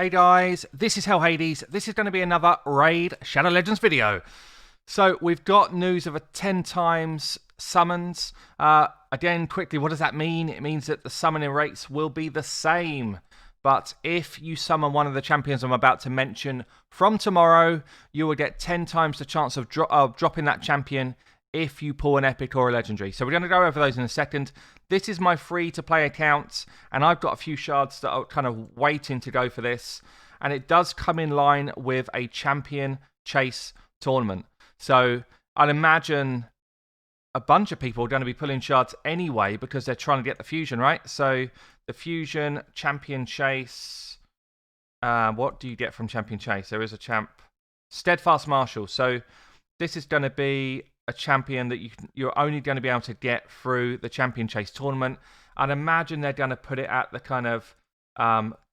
Hey guys, this is Hell Hades. This is going to be another Raid Shadow Legends video. So we've got news of a 10 times summons. Again, quickly, what does that mean? It means that the summoning rates will be the same. But if you summon one of the champions I'm about to mention from tomorrow, you will get 10 times the chance of dropping that champion if you pull an epic or a legendary. So we're going to go over those in a second. This is my free-to-play account, and I've got a few shards that are kind of waiting to go for this. And it does come in line with a champion chase tournament. So I'd imagine a bunch of people are going to be pulling shards anyway because they're trying to get the fusion, right? So the fusion, champion chase. What do you get from champion chase? There is a champ. Steadfast Marshal. So this is going to be a champion that you're only going to be able to get through the champion chase tournament. I'd imagine they're going to put it at the kind of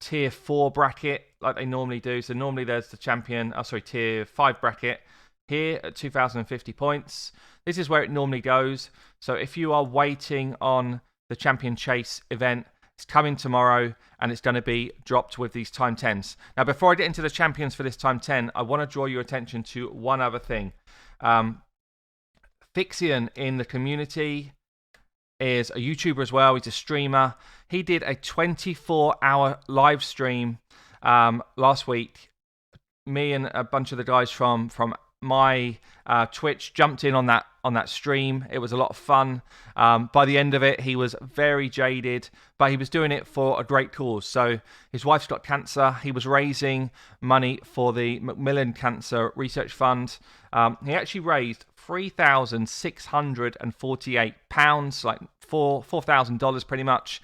tier 4 bracket like they normally do. So normally there's the champion, tier 5 bracket here at 2,050 points. This is where it normally goes. So if you are waiting on the champion chase event, it's coming tomorrow and it's going to be dropped with these time 10s. Now, before I get into the champions for this time 10, I want to draw your attention to one other thing. Fixian in the community is a YouTuber as well. He's a streamer. He did a 24-hour live stream last week. Me and a bunch of the guys from my Twitch jumped in on that stream. It was a lot of fun. By the end of it, he was very jaded, but he was doing it for a great cause. So his wife's got cancer. He was raising money for the Macmillan Cancer Research Fund. He actually raised £3,648, like $4,000 pretty much.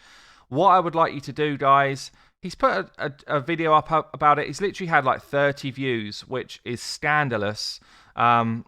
What I would like you to do, guys, he's put a video up about it. He's literally had like 30 views, which is scandalous. I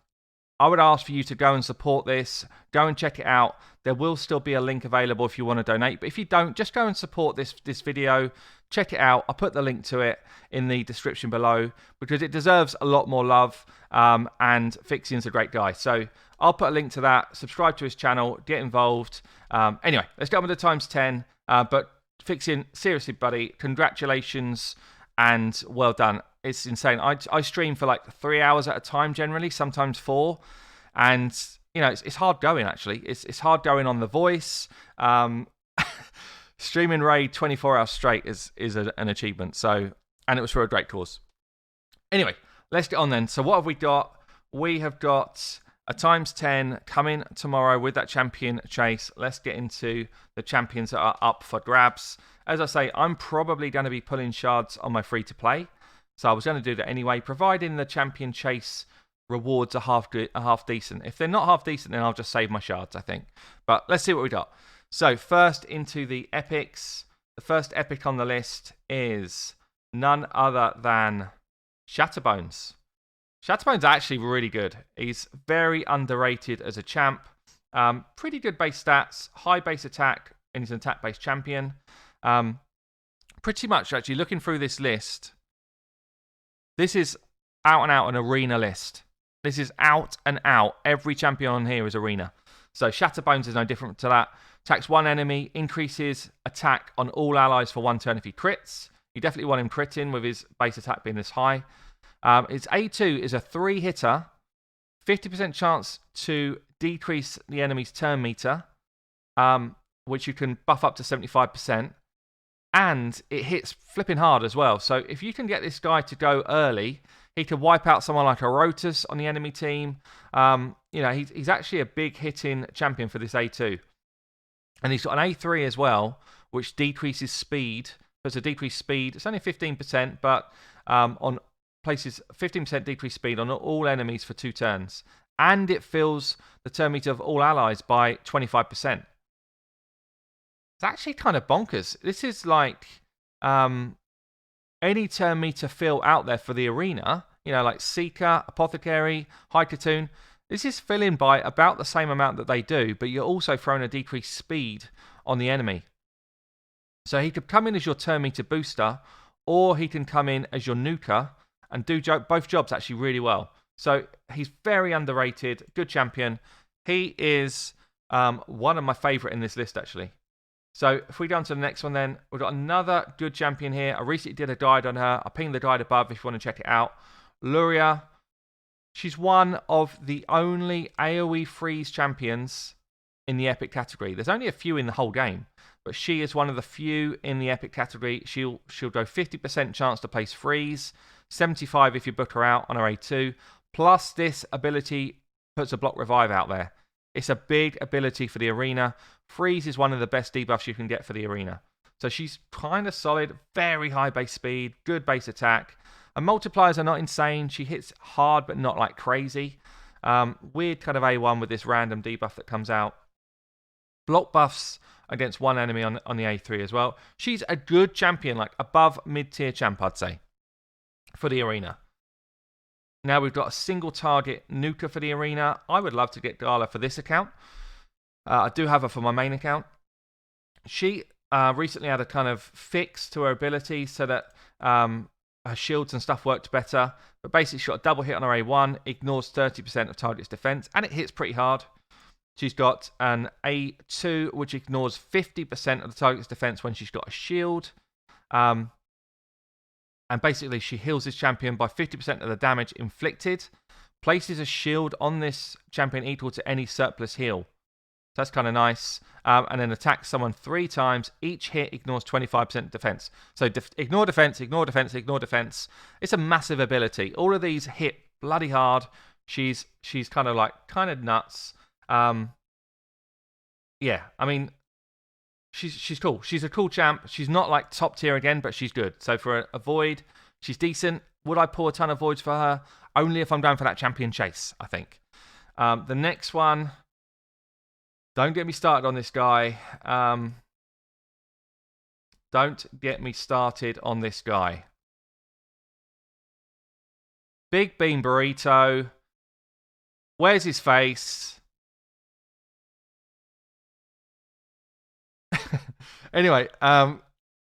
would ask for you to go and support this. Go and check it out. There will still be a link available if you want to donate. But if you don't, just go and support this video. Check it out. I'll put the link to it in the description below because it deserves a lot more love. And Fixian's a great guy. So I'll put a link to that. Subscribe to his channel. Get involved. Anyway, let's get on with the times 10. But Fixian, seriously, buddy, congratulations and well done. It's insane. I stream for like 3 hours at a time generally, sometimes 4. And, you know, it's hard going, actually. It's hard going on The Voice. Streaming Raid 24 hours straight is an achievement. So, and it was for a great cause. Anyway, let's get on then. So what have we got? We have got a times 10 coming tomorrow with that champion chase. Let's get into the champions that are up for grabs. As I say, I'm probably going to be pulling shards on my free-to-play. So I was going to do that anyway, providing the champion chase rewards are half decent. If they're not half decent, then I'll just save my shards, I think. But let's see what we got. So first into the epics. The first epic on the list is none other than Shatterbones. Shatterbones actually really good. He's very underrated as a champ. Pretty good base stats, high base attack, and he's an attack-based champion. Pretty much, actually, looking through this list, this is out and out an arena list. This is out and out. Every champion on here is arena. So Shatterbones is no different to that. Attacks one enemy, increases attack on all allies for 1 turn if he crits. You definitely want him critting with his base attack being this high. Its A2 is a 3-hitter, 50% chance to decrease the enemy's turn meter, which you can buff up to 75%. And it hits flipping hard as well. So if you can get this guy to go early, he could wipe out someone like a Rotus on the enemy team. He's actually a big hitting champion for this A2. And he's got an A3 as well, which decreases speed. So it's a decreased speed. It's only 15%, but on places 15% decreased speed on all enemies for 2 turns. And it fills the turn meter of all allies by 25%. It's actually kind of bonkers. This is like any turn meter fill out there for the arena, like Seeker, Apothecary, Hycatoon. This is filling by about the same amount that they do, but you're also throwing a decreased speed on the enemy. So he could come in as your turn meter booster, or he can come in as your nuker and do both jobs actually really well. So he's very underrated, good champion. He is one of my favourite in this list, actually. So if we go on to the next one then, we've got another good champion here. I recently did a guide on her. I'll ping the guide above if you want to check it out. Luria. She's one of the only AoE freeze champions in the epic category. There's only a few in the whole game, but she is one of the few in the epic category. She'll go 50% chance to place freeze, 75 if you book her out on her A2. Plus this ability puts a block revive out there. It's a big ability for the arena. Freeze is one of the best debuffs you can get for the arena. So she's kind of solid, very high base speed, good base attack. And multipliers are not insane. She hits hard, but not like crazy. Weird kind of A1 with this random debuff that comes out. Block buffs against one enemy on the A3 as well. She's a good champion, like above mid-tier champ, I'd say, for the arena. Now we've got a single target nuker for the arena. I would love to get Gala for this account. I do have her for my main account. She recently had a kind of fix to her ability so that her shields and stuff worked better. But basically, she got a double hit on her A1, ignores 30% of target's defense, and it hits pretty hard. She's got an A2, which ignores 50% of the target's defense when she's got a shield. And basically, she heals this champion by 50% of the damage inflicted. Places a shield on this champion equal to any surplus heal. So that's kind of nice. And then attacks someone 3 times. Each hit ignores 25% defense. So ignore defense, ignore defense, ignore defense. It's a massive ability. All of these hit bloody hard. She's kind of nuts. Yeah, I mean, she's cool. She's a cool champ. She's not like top tier again, but she's good. So for a void, she's decent. Would I pull a ton of voids for her? Only if I'm going for that champion chase, I think. The next one. Don't get me started on this guy. Don't get me started on this guy. Big Bean Burrito. Where's his face? Anyway,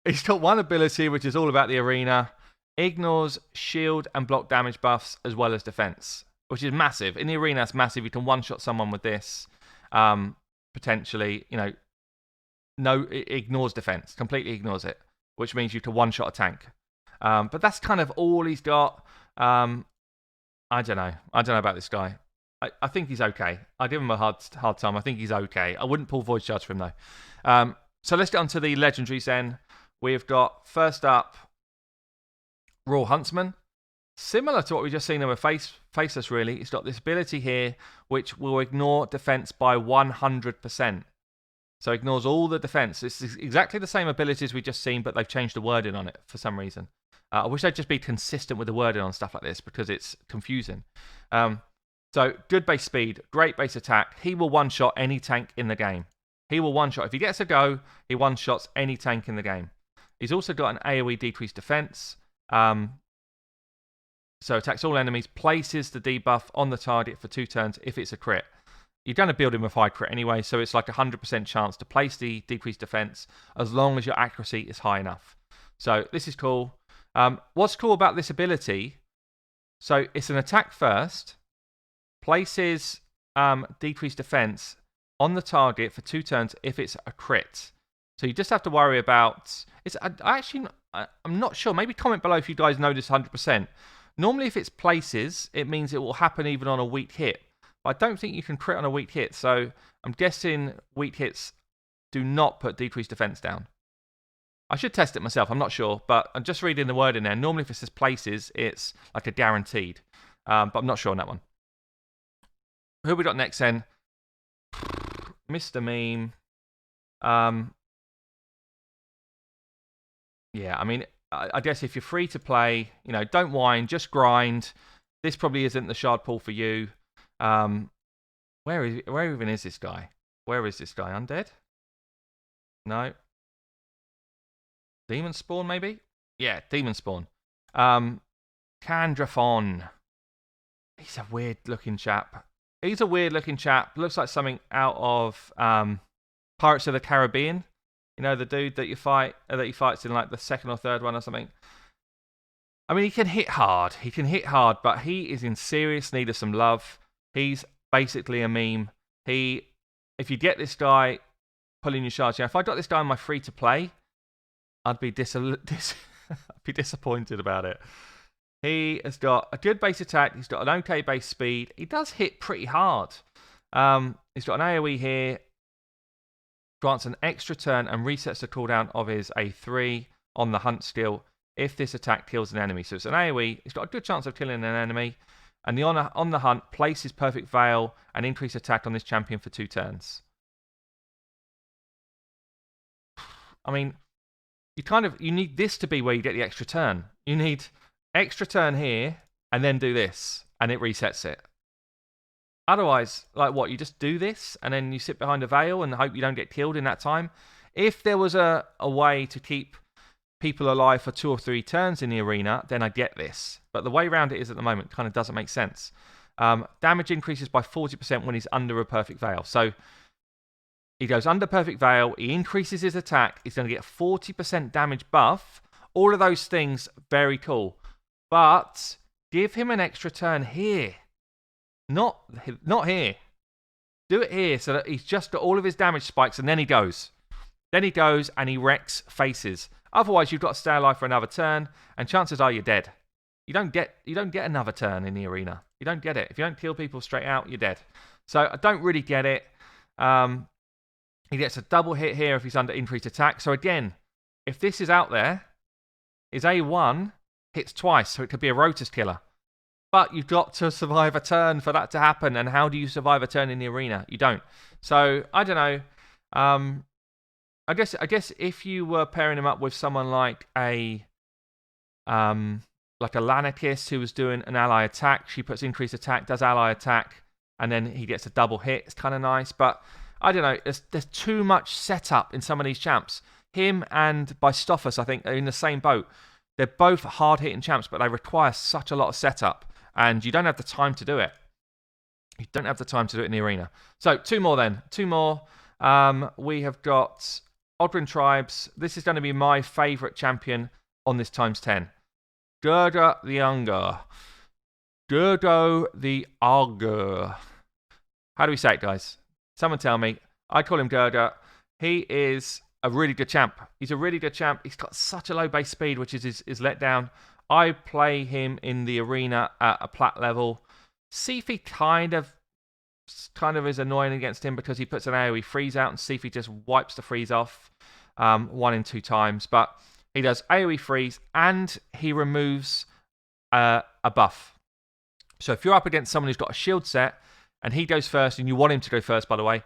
he's got one ability which is all about the arena. Ignores shield and block damage buffs as well as defense, which is massive. In the arena, it's massive. You can one-shot someone with this. Potentially, it ignores defense, completely ignores it, which means you can one-shot a tank. But that's kind of all he's got. I don't know about this guy. I think he's okay. I give him a hard time. I think he's okay. I wouldn't pull Void Charge for him though. So let's get on to the legendaries then. We've got first up Raw Huntsman. Similar to what we just seen him with Faceless, really. He's got this ability here which will ignore defense by 100%. So ignores all the defense. It's exactly the same abilities we just seen, but they've changed the wording on it for some reason. I wish they'd just be consistent with the wording on stuff like this because it's confusing. So good base speed, great base attack. He will one-shot any tank in the game. He will one-shot. If he gets a go, he one-shots any tank in the game. He's also got an AoE decreased defense. So attacks all enemies, places the debuff on the target for 2 turns if it's a crit. You're going to build him with high crit anyway, so it's like a 100% chance to place the decreased defense as long as your accuracy is high enough. So this is cool. What's cool about this ability, so it's an attack first, places decreased defense on the target for 2 turns if it's a crit. So you just have to worry about... I'm not sure. Maybe comment below if you guys know this 100%. Normally, if it's places, it means it will happen even on a weak hit. But I don't think you can crit on a weak hit. So I'm guessing weak hits do not put decreased defense down. I should test it myself. I'm not sure. But I'm just reading the word in there. Normally, if it says places, it's like a guaranteed. But I'm not sure on that one. Who we got next then? Mr. Meme. Yeah, I mean... I guess if you're free to play, don't whine, just grind. This probably isn't the shard pool for you. Where even is this guy? Where is this guy? Undead? No. Demonspawn, maybe? Yeah, Demonspawn. Candrafon. He's a weird-looking chap. Looks like something out of Pirates of the Caribbean. The dude that he fights in like the second or third one or something. I mean, he can hit hard, but he is in serious need of some love. He's basically a meme. If you get this guy, pulling your shards. Yeah, if I got this guy on my free to play, I'd be I'd be disappointed about it. He has got a good base attack. He's got an okay base speed. He does hit pretty hard. He's got an AoE here. Grants an extra turn and resets the cooldown of his A3 on the hunt skill if this attack kills an enemy. So it's an AoE. He's got a good chance of killing an enemy. And the on the hunt, places perfect veil and increase attack on this champion for 2 turns. I mean, you need this to be where you get the extra turn. You need extra turn here and then do this and it resets it. Otherwise, like what, you just do this and then you sit behind a veil and hope you don't get killed in that time? If there was a way to keep people alive for 2 or 3 turns in the arena, then I get this. But the way around it is at the moment kind of doesn't make sense. Damage increases by 40% when he's under a perfect veil. So he goes under perfect veil, he increases his attack, he's going to get 40% damage buff. All of those things, very cool. But give him an extra turn here. Not here. Do it here so that he's just got all of his damage spikes and then he goes. Then he goes and he wrecks faces. Otherwise, you've got to stay alive for another turn, and chances are you're dead. You don't get another turn in the arena. You don't get it. If you don't kill people straight out, you're dead. So I don't really get it. He gets a double hit here if he's under increased attack. So again, if this is out there, his A1 hits twice, so it could be a Rotus killer. But you've got to survive a turn for that to happen. And how do you survive a turn in the arena? You don't. So I don't know. I guess if you were pairing him up with someone like a Lanarkis who was doing an ally attack, she puts increased attack, does ally attack, and then he gets a double hit. It's kind of nice, but I don't know. There's too much setup in some of these champs. Him and Bystofus, I think, are in the same boat. They're both hard-hitting champs, but they require such a lot of setup, and you don't have the time to do it. You don't have the time to do it in the arena. So 2 more then. 2 more. We have got Odrin Tribes. This is going to be my favourite champion on this ×10. Gerda the Younger. Gerdo the Augur. How do we say it, guys? Someone tell me. I call him Gerda. He is a really good champ. He's a really good champ. He's got such a low base speed, which is his letdown. I play him in the arena at a plat level. Sifi kind of is annoying against him because he puts an AoE freeze out and Sifi just wipes the freeze off 1 in 2 times. But he does AoE freeze and he removes a buff. So if you're up against someone who's got a shield set and he goes first, and you want him to go first, by the way,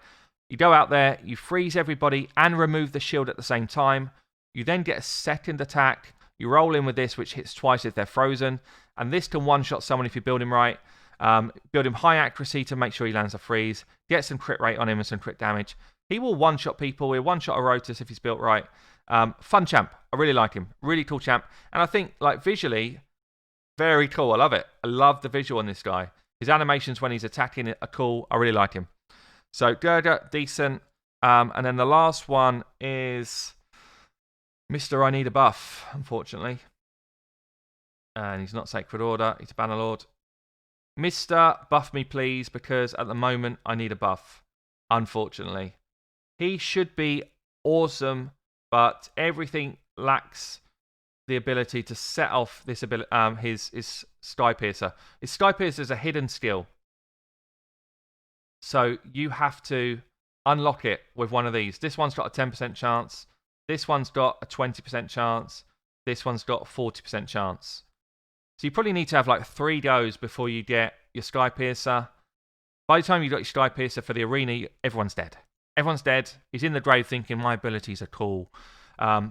you go out there, you freeze everybody and remove the shield at the same time. You then get a second attack. You roll in with this, which hits twice if they're frozen. And this can one-shot someone if you build him right. Build him high accuracy to make sure he lands a freeze. Get some crit rate on him and some crit damage. He will one-shot people. He'll one-shot a Rotus if he's built right. Fun champ. I really like him. Really cool champ. And I think, like, visually, very cool. I love it. I love the visual on this guy. His animations when he's attacking are cool. I really like him. So, Gerda, decent. And then the last one is Mr. I Need a Buff, unfortunately. And he's not Sacred Order. He's a Bannerlord. Mr. Buff me, please, because at the moment I need a buff, unfortunately. He should be awesome, but everything lacks the ability to set off this ability. His Sky Piercer. His Sky Piercer is a hidden skill. So you have to unlock it with one of these. This one's got a 10% chance. This one's got a 20% chance. This one's got a 40% chance. So you probably need to have like 3 goes before you get your Sky Piercer. By the time you've got your Sky Piercer for the arena, everyone's dead. Everyone's dead. He's in the grave thinking, my abilities are cool.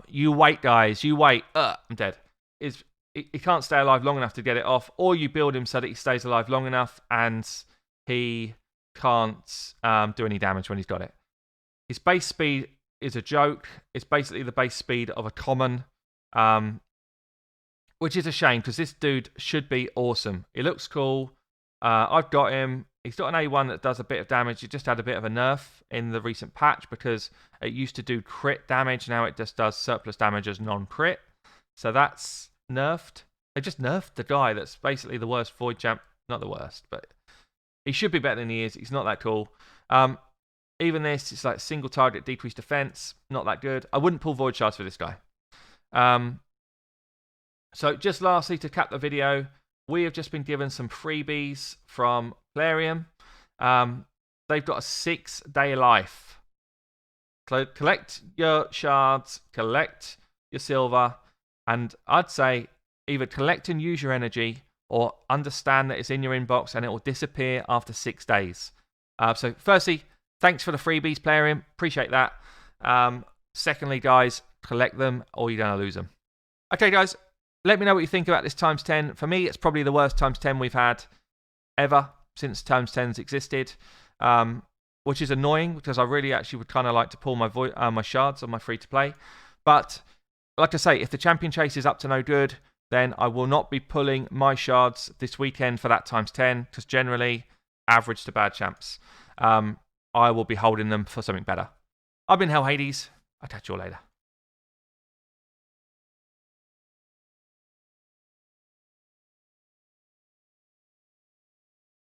You wait, guys. You wait. I'm dead. He can't stay alive long enough to get it off. Or you build him so that he stays alive long enough and he can't do any damage when he's got it. His base speed is a joke. It's basically the base speed of a common. Which is a shame because this dude should be awesome. He looks cool. I've got him. He's got an A1 that does a bit of damage. He just had a bit of a nerf in the recent patch because it used to do crit damage. Now it just does surplus damage as non-crit. So that's nerfed. They just nerfed the guy that's basically the worst Void champ. Not the worst, but he should be better than he is. He's not that cool. Even this, it's like single target decreased defense. Not that good. I wouldn't pull void shards for this guy. So just lastly, to cap the video, we have just been given some freebies from Plarium. They've got a 6-day life. Collect your shards, collect your silver, and I'd say either collect and use your energy or understand that it's in your inbox and it will disappear after 6 days. So firstly, thanks for the freebies, Plarium. Appreciate that. Secondly, guys, collect them or you're going to lose them. Okay, guys, let me know what you think about this times 10. For me, it's probably the worst times 10 we've had ever since times 10's existed, which is annoying because I really actually would kind of like to pull my shards on my free-to-play. But like I say, if the champion chase is up to no good, then I will not be pulling my shards this weekend for that times 10 because generally, average to bad champs. I will be holding them for something better. I've been Hell Hades. I'll catch you all later.